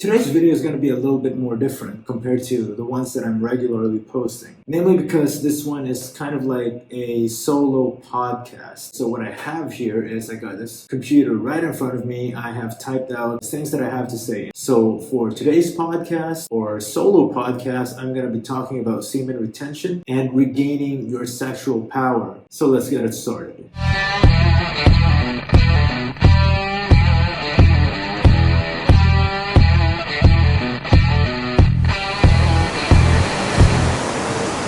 Today's video is going to be a little bit more different compared to the ones that I'm regularly posting. Namely because this one is kind of like a solo podcast. So what I have here is I got this computer right in front of me. I have typed out things that I have to say. So for today's podcast or solo podcast, I'm going to be talking about semen retention and regaining your sexual power. So let's get it started.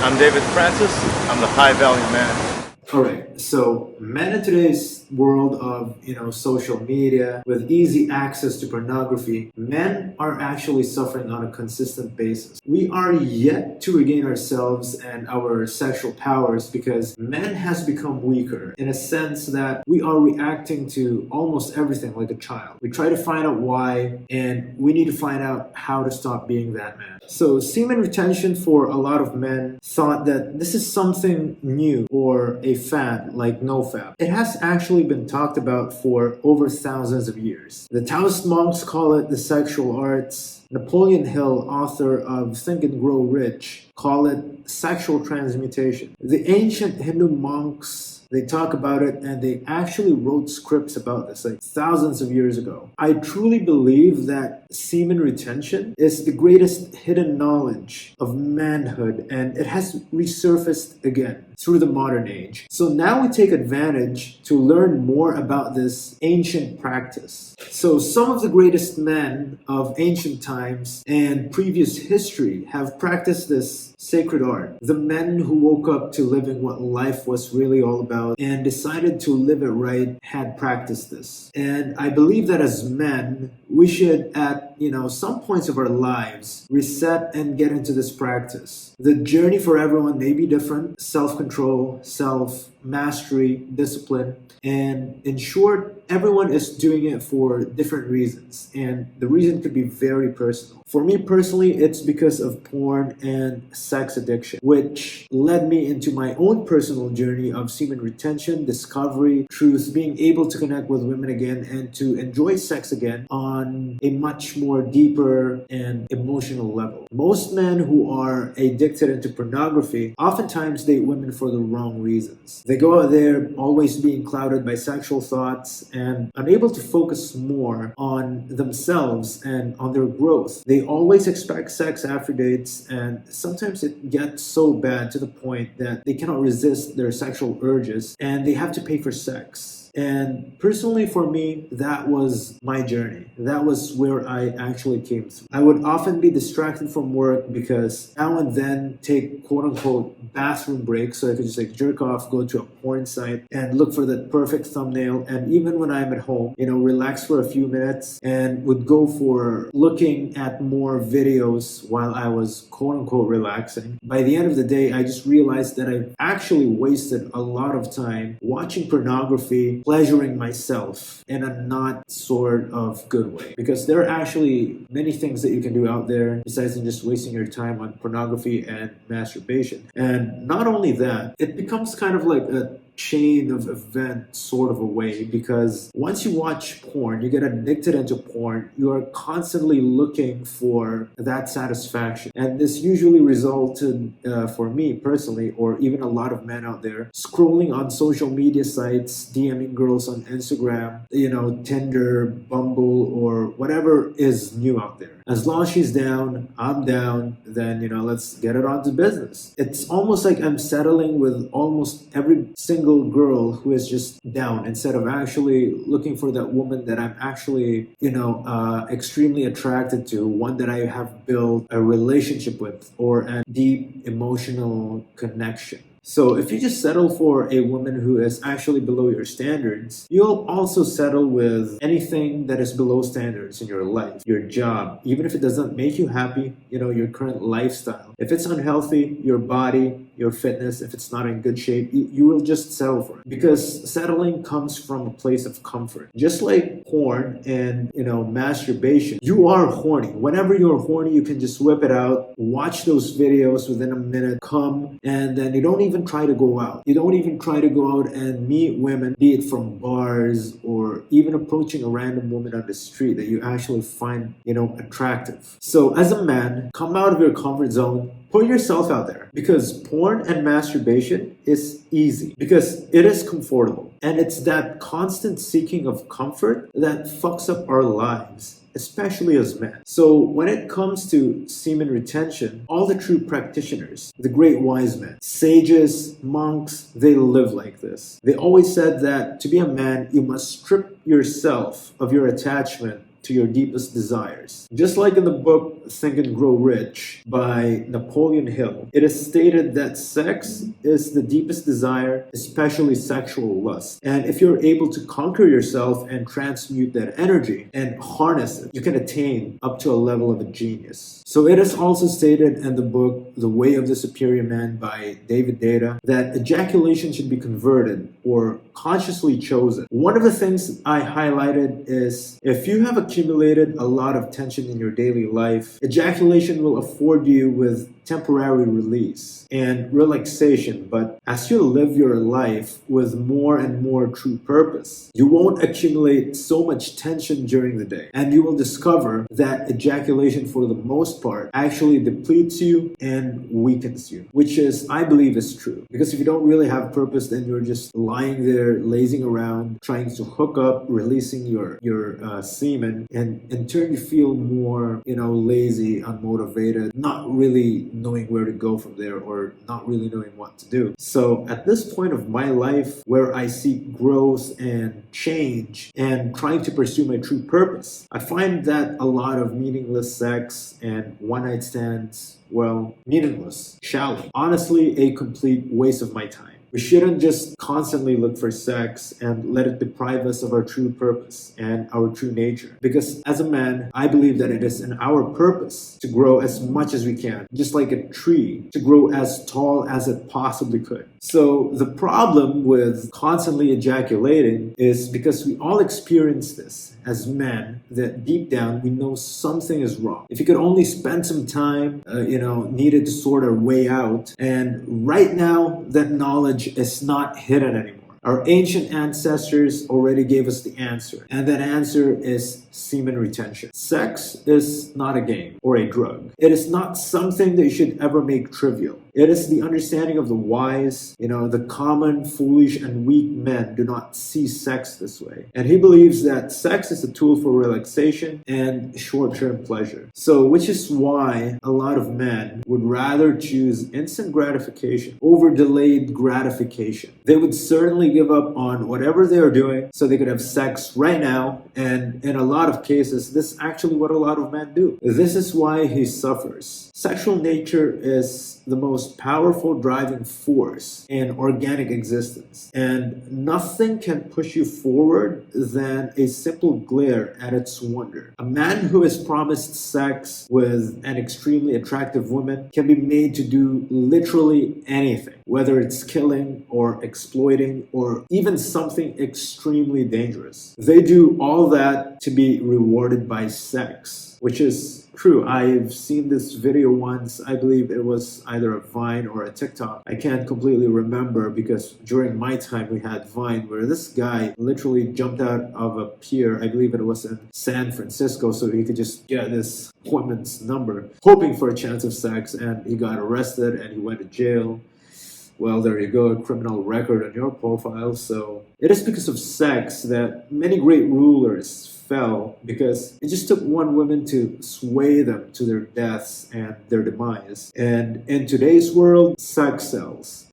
I'm David Francis. I'm the high value man. Alright, so men in today's world of, social media with easy access to pornography, men are actually suffering on a consistent basis. We are yet to regain ourselves and our sexual powers because men has become weaker in a sense that we are reacting to almost everything like a child. We try to find out why, and we need to find out how to stop being that man. So semen retention for a lot of men thought that this is something new or a fad like NoFap. It has actually been talked about for over thousands of years. The Taoist monks call it the sexual arts. Napoleon Hill, author of Think and Grow Rich, call it sexual transmutation. The ancient Hindu monks, they talk about it and they actually wrote scripts about this like thousands of years ago. I truly believe that semen retention is the greatest hidden knowledge of manhood, and it has resurfaced again through the modern age. So now we take advantage to learn more about this ancient practice. So some of the greatest men of ancient times and previous history have practiced this sacred art. The men who woke up to living what life was really all about and decided to live it right had practiced this. And I believe that as men, we should at some points of our lives reset and get into this practice. The journey for everyone may be different: self-control, self-mastery, discipline, and in short, everyone is doing it for different reasons, and the reason could be very personal. For me personally, it's because of porn and sex addiction, which led me into my own personal journey of semen retention, discovery, truth, being able to connect with women again and to enjoy sex again on a much more deeper and emotional level. Most men who are addicted into pornography oftentimes date women for the wrong reasons. They go out there always being clouded by sexual thoughts and unable to focus more on themselves and on their growth. They always expect sex after dates, and sometimes it gets so bad to the point that they cannot resist their sexual urges and they have to pay for sex. And personally for me, that was my journey. That was where I actually came through. I would often be distracted from work because now and then take quote unquote bathroom breaks so I could just jerk off, go to a porn site and look for the perfect thumbnail. And even when I'm at home, relax for a few minutes and would go for looking at more videos while I was quote unquote relaxing. By the end of the day, I just realized that I actually wasted a lot of time watching pornography, pleasuring myself in a not sort of good way, because there are actually many things that you can do out there besides than just wasting your time on pornography and masturbation. And not only that, it becomes kind of like a chain of events sort of a way, because once you watch porn, you get addicted into porn, you are constantly looking for that satisfaction, and this usually resulted for me personally, or even a lot of men out there, scrolling on social media sites, DMing girls on Instagram, Tinder, Bumble, or whatever is new out there. As long as she's down, I'm down, then let's get it on to business. It's almost like I'm settling with almost every single girl who is just down, instead of actually looking for that woman that I'm actually extremely attracted to, one that I have built a relationship with or a deep emotional connection. So if you just settle for a woman who is actually below your standards, you'll also settle with anything that is below standards in your life, your job, even if it doesn't make you happy, your current lifestyle. If it's unhealthy, your body, your fitness, if it's not in good shape, you will just settle for it, because settling comes from a place of comfort. Just like porn and masturbation, you are horny. Whenever you're horny, you can just whip it out, watch those videos within a minute, come, and then you don't even even try to go out. You don't even try to go out and meet women, be it from bars or even approaching a random woman on the street that you actually find, attractive. So as a man, come out of your comfort zone, put yourself out there, because porn and masturbation is easy, because it is comfortable, and it's that constant seeking of comfort that fucks up our lives, especially as men. So when it comes to semen retention, all the true practitioners, the great wise men, sages, monks, they live like this. They always said that to be a man, you must strip yourself of your attachment to your deepest desires. Just like in the book Think and Grow Rich by Napoleon Hill, it is stated that sex is the deepest desire, especially sexual lust. And if you're able to conquer yourself and transmute that energy and harness it, you can attain up to a level of a genius. So it is also stated in the book The Way of the Superior Man by David Data that ejaculation should be converted or consciously chosen. One of the things I highlighted is if you have accumulated a lot of tension in your daily life, ejaculation will afford you with temporary release and relaxation. But as you live your life with more and more true purpose, you won't accumulate so much tension during the day. And you will discover that ejaculation, for the most part, actually depletes you and weakens you, which is, I believe, is true. Because if you don't really have purpose, then you're just lying there, lazing around, trying to hook up, releasing your semen, and in turn you feel more, lazy, unmotivated, not really knowing where to go from there, or not really knowing what to do. So at this point of my life where I seek growth and change and trying to pursue my true purpose, I find that a lot of meaningless sex and one-night stands, well, meaningless, shallow, honestly a complete waste of my time. We shouldn't just constantly look for sex and let it deprive us of our true purpose and our true nature. Because as a man, I believe that it is in our purpose to grow as much as we can, just like a tree, to grow as tall as it possibly could. So the problem with constantly ejaculating is because we all experience this as men, that deep down we know something is wrong. If you could only spend some time, needed to sort our way out, and right now that knowledge is not hidden anymore. Our ancient ancestors already gave us the answer, and that answer is semen retention. Sex is not a game or a drug. It is not something that you should ever make trivial. It is the understanding of the wise. The common, foolish, and weak men do not see sex this way. And he believes that sex is a tool for relaxation and short-term pleasure. So, which is why a lot of men would rather choose instant gratification over delayed gratification. They would certainly give up on whatever they are doing so they could have sex right now. And in a lot of cases, this is actually what a lot of men do. This is why he suffers. Sexual nature is the most powerful driving force in organic existence, and nothing can push you forward than a simple glare at its wonder. A man who is promised sex with an extremely attractive woman can be made to do literally anything, whether it's killing or exploiting or even something extremely dangerous. They do all that to be rewarded by sex, which is true. I've seen this video once. I believe it was either a Vine or a TikTok. I can't completely remember because during my time we had Vine, where this guy literally jumped out of a pier. I believe it was in San Francisco, so he could just get this woman's number, hoping for a chance of sex, and he got arrested and he went to jail. Well, there you go, a criminal record on your profile. So it is because of sex that many great rulers fell, because it just took one woman to sway them to their deaths and their demise. And in today's world, sex sells.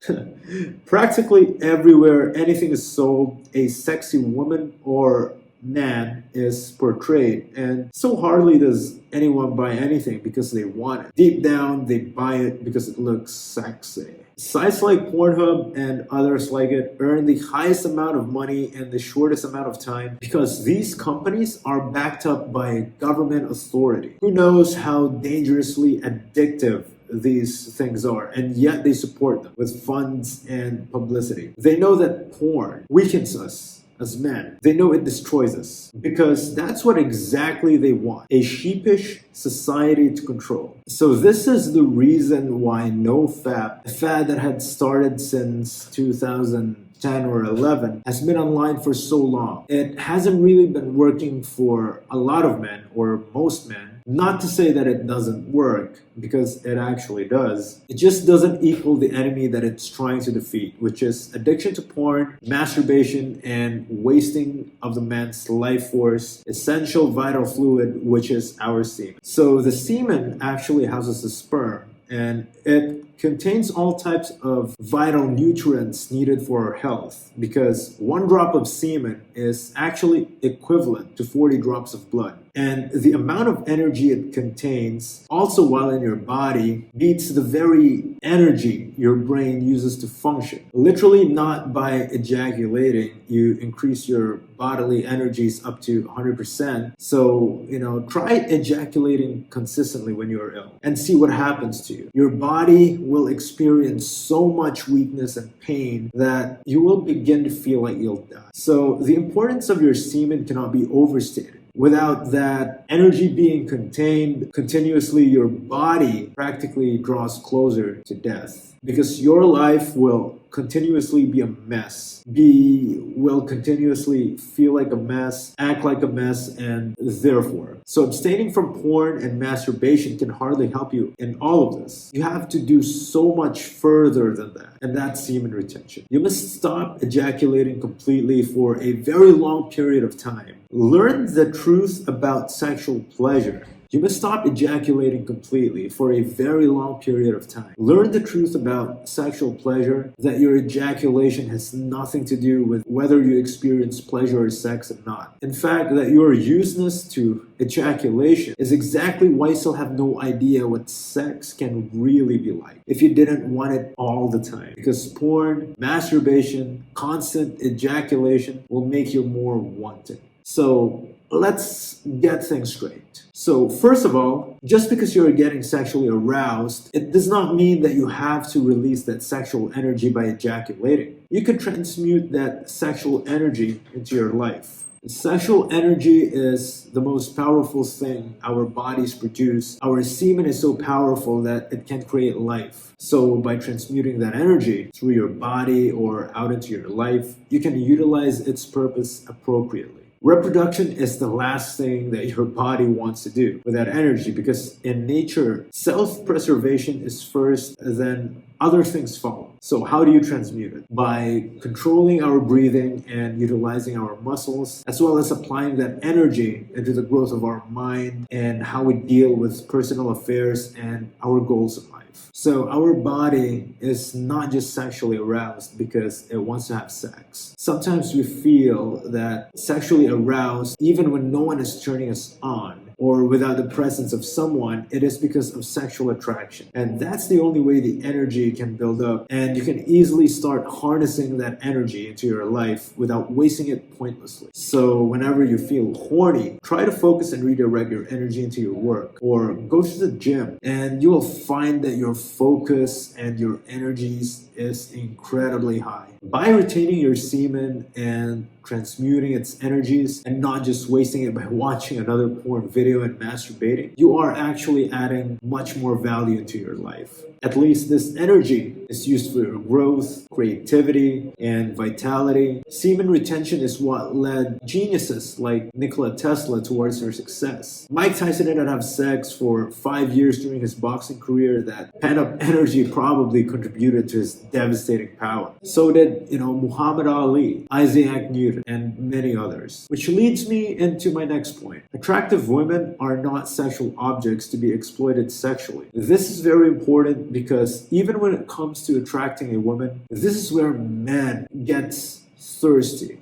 Practically everywhere anything is sold, a sexy woman or man is portrayed, and so hardly does anyone buy anything because they want it. Deep down, they buy it because it looks sexy. Sites like Pornhub and others like it earn the highest amount of money in the shortest amount of time because these companies are backed up by a government authority. Who knows how dangerously addictive these things are, and yet they support them with funds and publicity. They know that porn weakens us as men. They know it destroys us because that's what exactly they want, a sheepish society to control. So this is the reason why NoFap, a fad that had started since 2010 or 11, has been online for so long. It hasn't really been working for a lot of men, or most men. Not to say that it doesn't work, because it actually does. It just doesn't equal the enemy that it's trying to defeat, which is addiction to porn, masturbation, and wasting of the man's life force, essential vital fluid, which is our semen. So the semen actually houses the sperm, and it contains all types of vital nutrients needed for our health, because 1 drop of semen is actually equivalent to 40 drops of blood. And the amount of energy it contains, also while in your body, beats the very energy your brain uses to function. Literally, not by ejaculating, you increase your bodily energies up to 100%. So, try ejaculating consistently when you're ill and see what happens to you. Your body will experience so much weakness and pain that you will begin to feel like you'll die. So the importance of your semen cannot be overstated. Without that energy being contained continuously, your body practically draws closer to death, because your life will continuously be a mess, will continuously feel like a mess, act like a mess, and therefore. So abstaining from porn and masturbation can hardly help you in all of this. You have to do so much further than that, and that's semen retention. You must stop ejaculating completely for a very long period of time. Learn the truth about sexual pleasure. You must stop ejaculating completely for a very long period of time. Learn the truth about sexual pleasure, that your ejaculation has nothing to do with whether you experience pleasure or sex or not. In fact, that your useness to ejaculation is exactly why you still have no idea what sex can really be like if you didn't want it all the time. Because porn, masturbation, constant ejaculation will make you more wanting. So let's get things straight. So first of all, just because you're getting sexually aroused, it does not mean that you have to release that sexual energy by ejaculating. You can transmute that sexual energy into your life. Sexual energy is the most powerful thing our bodies produce. Our semen is so powerful that it can create life. So by transmuting that energy through your body or out into your life, you can utilize its purpose appropriately. Reproduction is the last thing that your body wants to do with that energy, because in nature, self-preservation is first, then other things follow. So how do you transmute it? By controlling our breathing and utilizing our muscles, as well as applying that energy into the growth of our mind and how we deal with personal affairs and our goals in life. So our body is not just sexually aroused because it wants to have sex. Sometimes we feel that sexually aroused even when no one is turning us on, or without the presence of someone, it is because of sexual attraction. And that's the only way the energy can build up. And you can easily start harnessing that energy into your life without wasting it pointlessly. So whenever you feel horny, try to focus and redirect your energy into your work, or go to the gym, and you will find that your focus and your energies is incredibly high. By retaining your semen and transmuting its energies and not just wasting it by watching another porn video and masturbating, you are actually adding much more value into your life. At least this energy is used for your growth, creativity, and vitality. Semen retention is what led geniuses like Nikola Tesla towards their success. Mike Tyson didn't have sex for 5 years during his boxing career. That pent-up energy probably contributed to his devastating power. So did, Muhammad Ali, Isaac Newton, and many others. Which leads me into my next point. Attractive women are not sexual objects to be exploited sexually. This is very important because even when it comes to attracting a woman, this is where men gets thirsty.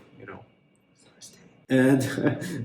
And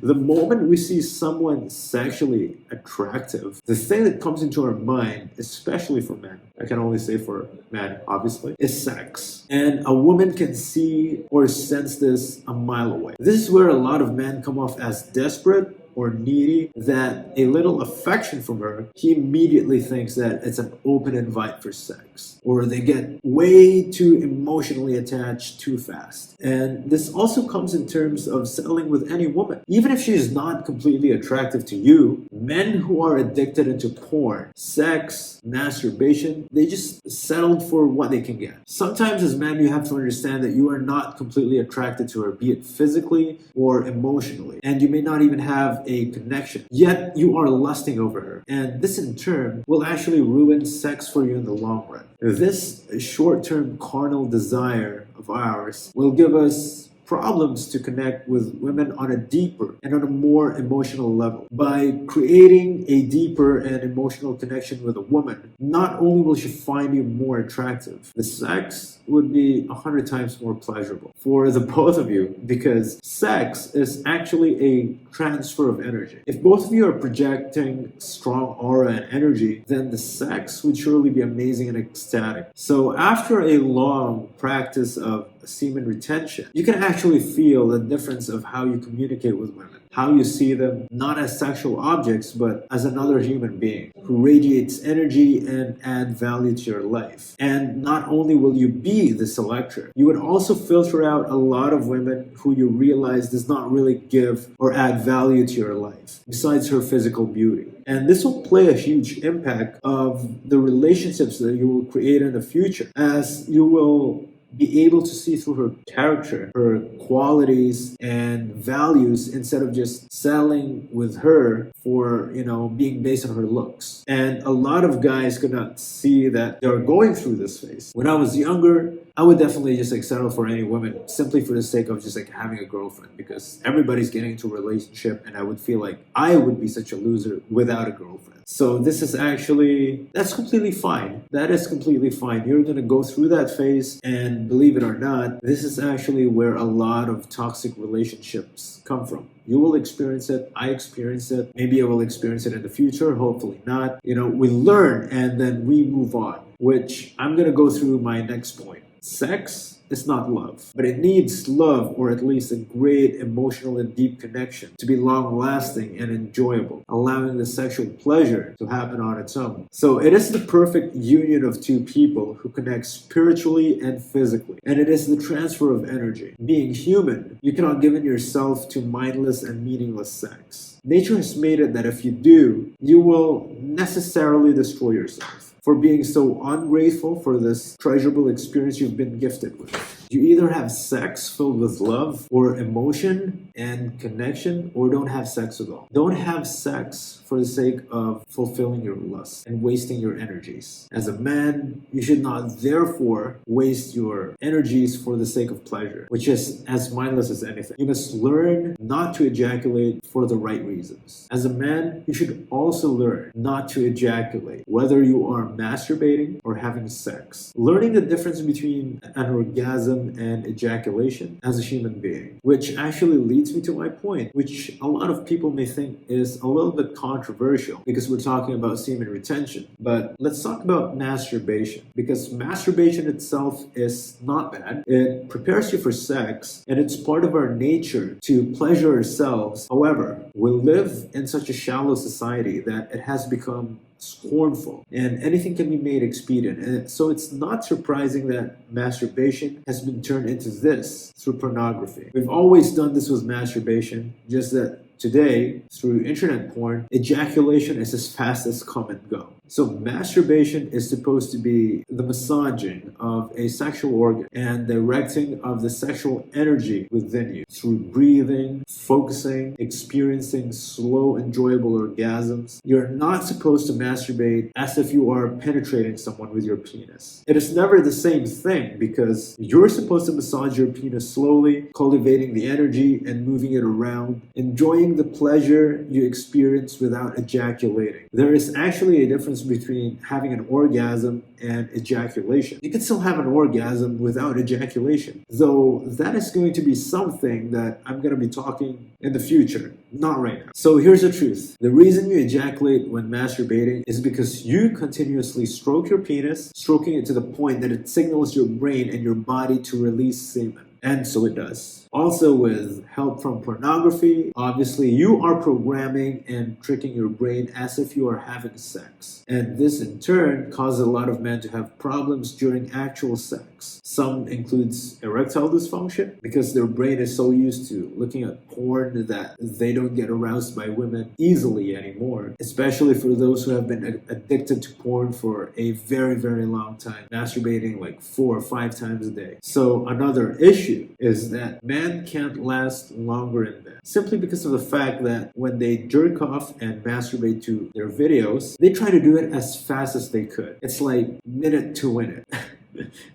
the moment we see someone sexually attractive, the thing that comes into our mind, especially for men, I can only say for men, obviously, is sex. And a woman can see or sense this a mile away. This is where a lot of men come off as desperate or needy, that a little affection from her, he immediately thinks that it's an open invite for sex. Or they get way too emotionally attached too fast. And this also comes in terms of settling with any woman. Even if she is not completely attractive to you, men who are addicted into porn, sex, masturbation, they just settled for what they can get. Sometimes as men, you have to understand that you are not completely attracted to her, be it physically or emotionally. And you may not even have a connection, yet you are lusting over her. And this in turn will actually ruin sex for you in the long run. This short-term carnal desire of ours will give us problems to connect with women on a deeper and on a more emotional level. By creating a deeper and emotional connection with a woman, not only will she find you more attractive, the sex would be 100 times more pleasurable for the both of you, because sex is actually a transfer of energy. If both of you are projecting strong aura and energy, then the sex would surely be amazing and ecstatic. So after a long practice of semen retention, you can actually feel the difference of how you communicate with women, how you see them not as sexual objects, but as another human being who radiates energy and add value to your life. And not only will you be the selector, you would also filter out a lot of women who you realize does not really give or add value to your life, besides her physical beauty. And this will play a huge impact of the relationships that you will create in the future, as you will be able to see through her character, her qualities and values, instead of just settling with her for, being based on her looks. And a lot of guys could not see that they're going through this phase. When I was younger, I would definitely just settle for any woman simply for the sake of just having a girlfriend, because everybody's getting into a relationship and I would feel like I would be such a loser without a girlfriend. So this is that's completely fine. That is completely fine. You're going to go through that phase, and believe it or not, this is actually where a lot of toxic relationships come from. You will experience it. I experience it. Maybe I will experience it in the future. Hopefully not. We learn and then we move on, which I'm going to go through my next point. Sex is not love, but it needs love, or at least a great emotional and deep connection, to be long-lasting and enjoyable, allowing the sexual pleasure to happen on its own. So it is the perfect union of two people who connect spiritually and physically, and it is the transfer of energy. Being human, you cannot give in yourself to mindless and meaningless sex. Nature has made it that if you do, you will necessarily destroy yourself for being so ungrateful for this treasurable experience you've been gifted with. You either have sex filled with love or emotion and connection, or don't have sex at all. Don't have sex for the sake of fulfilling your lust and wasting your energies. As a man, you should not therefore waste your energies for the sake of pleasure, which is as mindless as anything. You must learn not to ejaculate for the right reasons. As a man, you should also learn not to ejaculate, whether you are masturbating or having sex. Learning the difference between an orgasm and ejaculation as a human being, which actually leads me to my point, which a lot of people may think is a little bit controversial because we're talking about semen retention. But let's talk about masturbation, because masturbation itself is not bad. It prepares you for sex, and it's part of our nature to pleasure ourselves. However, we live in such a shallow society that it has become scornful, and anything can be made expedient. And so it's not surprising that masturbation has been turned into this through pornography. We've always done this with masturbation, just that today, through internet porn, ejaculation is as fast as come and go. So masturbation is supposed to be the massaging of a sexual organ and directing of the sexual energy within you through breathing, focusing, experiencing slow, enjoyable orgasms. You're not supposed to masturbate as if you are penetrating someone with your penis. It is never the same thing, because you're supposed to massage your penis slowly, cultivating the energy and moving it around, enjoying the pleasure you experience without ejaculating. There is actually a difference between having an orgasm and ejaculation. You can still have an orgasm without ejaculation, though that is going to be something that I'm going to be talking in the future, not right now. So here's the truth. The reason you ejaculate when masturbating is because you continuously stroke your penis, stroking it to the point that it signals your brain and your body to release semen. And so it does. Also, with help from pornography, obviously you are programming and tricking your brain as if you are having sex. And this in turn causes a lot of men to have problems during actual sex. Some includes erectile dysfunction because their brain is so used to looking at porn that they don't get aroused by women easily anymore, especially for those who have been addicted to porn for a very, very long time, masturbating like 4 or 5 times a day. So another issue is that men can't last longer in bed simply because of the fact that when they jerk off and masturbate to their videos, they try to do it as fast as they could. It's like minute to minute.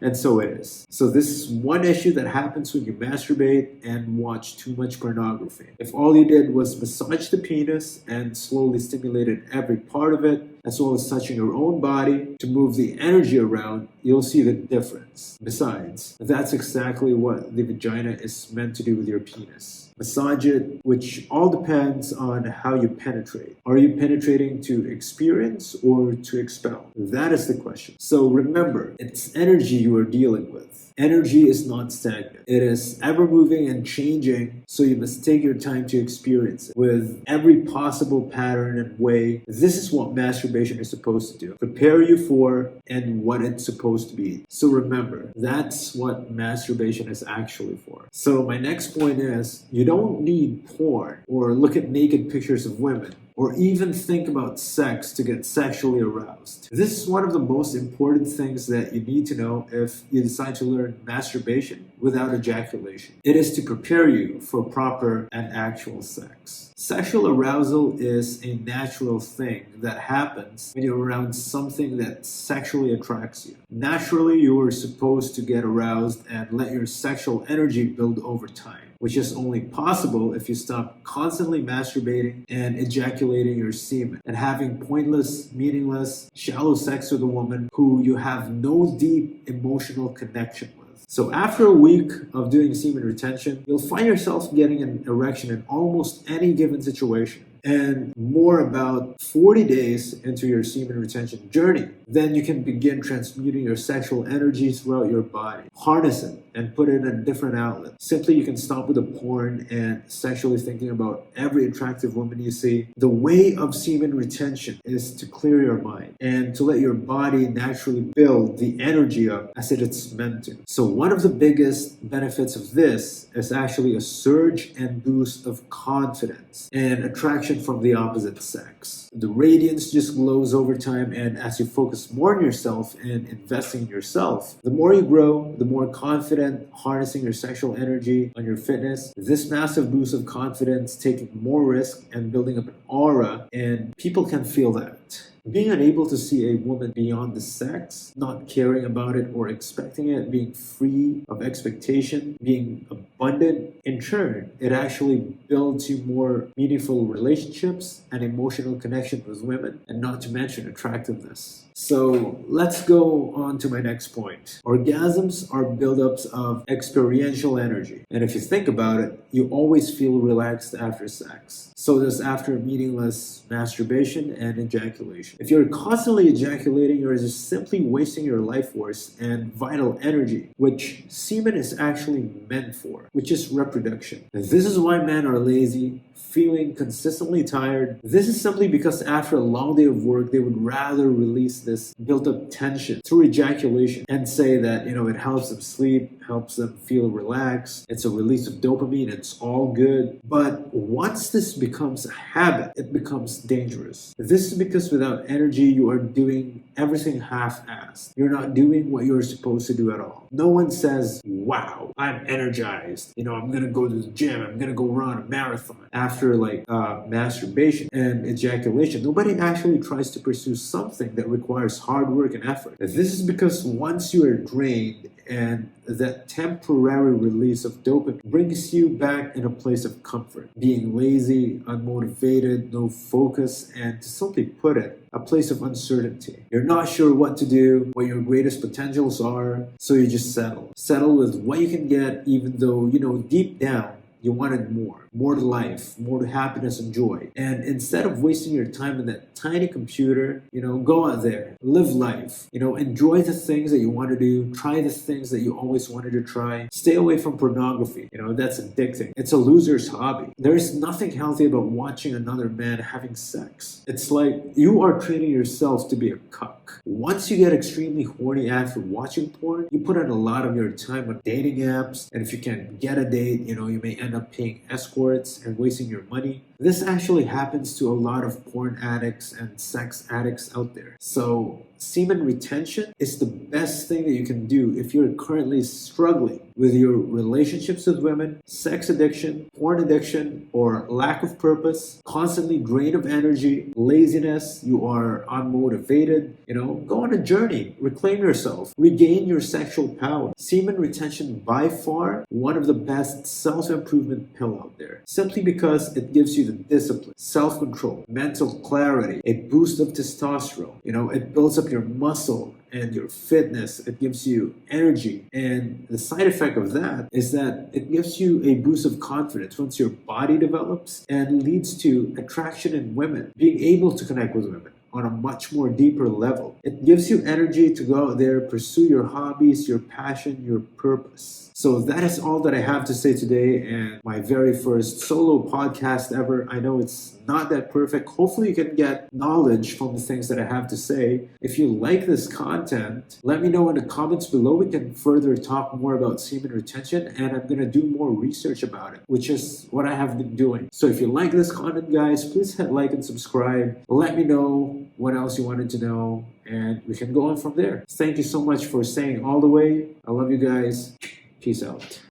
And so it is. So this is one issue that happens when you masturbate and watch too much pornography. If all you did was massage the penis and slowly stimulated every part of it, as well as touching your own body to move the energy around, you'll see the difference. Besides, that's exactly what the vagina is meant to do with your penis. Massage it, which all depends on how you penetrate. Are you penetrating to experience or to expel? That is the question. So remember, it's energy you are dealing with. Energy is not stagnant. It is ever moving and changing, so you must take your time to experience it with every possible pattern and way. This is what masturbation is supposed to do. Prepare you for and what it's supposed to be. So remember, that's what masturbation is actually for. So my next point is, you don't need porn or look at naked pictures of women or even think about sex to get sexually aroused. This is one of the most important things that you need to know if you decide to learn masturbation without ejaculation. It is to prepare you for proper and actual sex. Sexual arousal is a natural thing that happens when you're around something that sexually attracts you. Naturally, you are supposed to get aroused and let your sexual energy build over time, which is only possible if you stop constantly masturbating and ejaculating your semen and having pointless, meaningless, shallow sex with a woman who you have no deep emotional connection with. So after a week of doing semen retention, you'll find yourself getting an erection in almost any given situation. And more about 40 days into your semen retention journey, then you can begin transmuting your sexual energy throughout your body. Harness it and put it in a different outlet. Simply, you can stop with the porn and sexually thinking about every attractive woman you see. The way of semen retention is to clear your mind and to let your body naturally build the energy up as it is meant to. So one of the biggest benefits of this is actually a surge and boost of confidence and attraction from the opposite sex. The radiance just glows over time, and as you focus more on yourself and investing in yourself, the more you grow, the more confident, harnessing your sexual energy on your fitness. This massive boost of confidence, taking more risk and building up an aura, and people can feel that. Being unable to see a woman beyond the sex, not caring about it or expecting it, being free of expectation, being abundant, in turn, it actually builds you more meaningful relationships and emotional connection with women, and not to mention attractiveness. So let's go on to my next point. Orgasms are buildups of experiential energy. And if you think about it, you always feel relaxed after sex. So does after meaningless masturbation and ejaculation. If you're constantly ejaculating, you're just simply wasting your life force and vital energy, which semen is actually meant for, which is reproduction. And this is why men are lazy, feeling consistently tired. This is simply because after a long day of work, they would rather release this built-up tension through ejaculation and say that, it helps them sleep, helps them feel relaxed, it's a release of dopamine, it's all good. But once this becomes a habit, it becomes dangerous. This is because without energy, you are doing everything half-assed. You're not doing what you're supposed to do at all. No one says, wow, I'm energized. I'm going to go to the gym. I'm going to go run a marathon. After masturbation and ejaculation, nobody actually tries to pursue something that requires hard work and effort. This is because once you are drained, and that temporary release of dopamine brings you back in a place of comfort. Being lazy, unmotivated, no focus, and to simply put it, a place of uncertainty. You're not sure what to do, what your greatest potentials are, so you just settle. Settle with what you can get, even though, deep down, You wanted more to life, more to happiness and joy. And instead of wasting your time in that tiny computer, go out there, live life, enjoy the things that you want to do, try the things that you always wanted to try. Stay away from pornography. That's addicting. It's a loser's hobby. There is nothing healthy about watching another man having sex. It's like you are training yourself to be a cuck. Once you get extremely horny after watching porn, you put in a lot of your time on dating apps, and if you can get a date, you may end up paying escorts and wasting your money. This actually happens to a lot of porn addicts and sex addicts out there. So semen retention is the best thing that you can do if you're currently struggling with your relationships with women, sex addiction, porn addiction, or lack of purpose, constantly drained of energy, laziness, you are unmotivated. Go on a journey, reclaim yourself, regain your sexual power. Semen retention, by far, one of the best self-improvement pill out there, simply because it gives you the discipline, self-control, mental clarity, a boost of testosterone. It builds up your muscle and your fitness. It gives you energy. And the side effect of that is that it gives you a boost of confidence once your body develops and leads to attraction in women, being able to connect with women on a much more deeper level. It gives you energy to go out there, pursue your hobbies, your passion, your purpose. So that is all that I have to say today, and my very first solo podcast ever. I know it's not that perfect. Hopefully you can get knowledge from the things that I have to say. If you like this content, let me know in the comments below. We can further talk more about semen retention, and I'm going to do more research about it, which is what I have been doing. So if you like this content, guys, please hit like and subscribe. Let me know what else you wanted to know, and we can go on from there. Thank you so much for staying all the way. I love you guys. Peace out.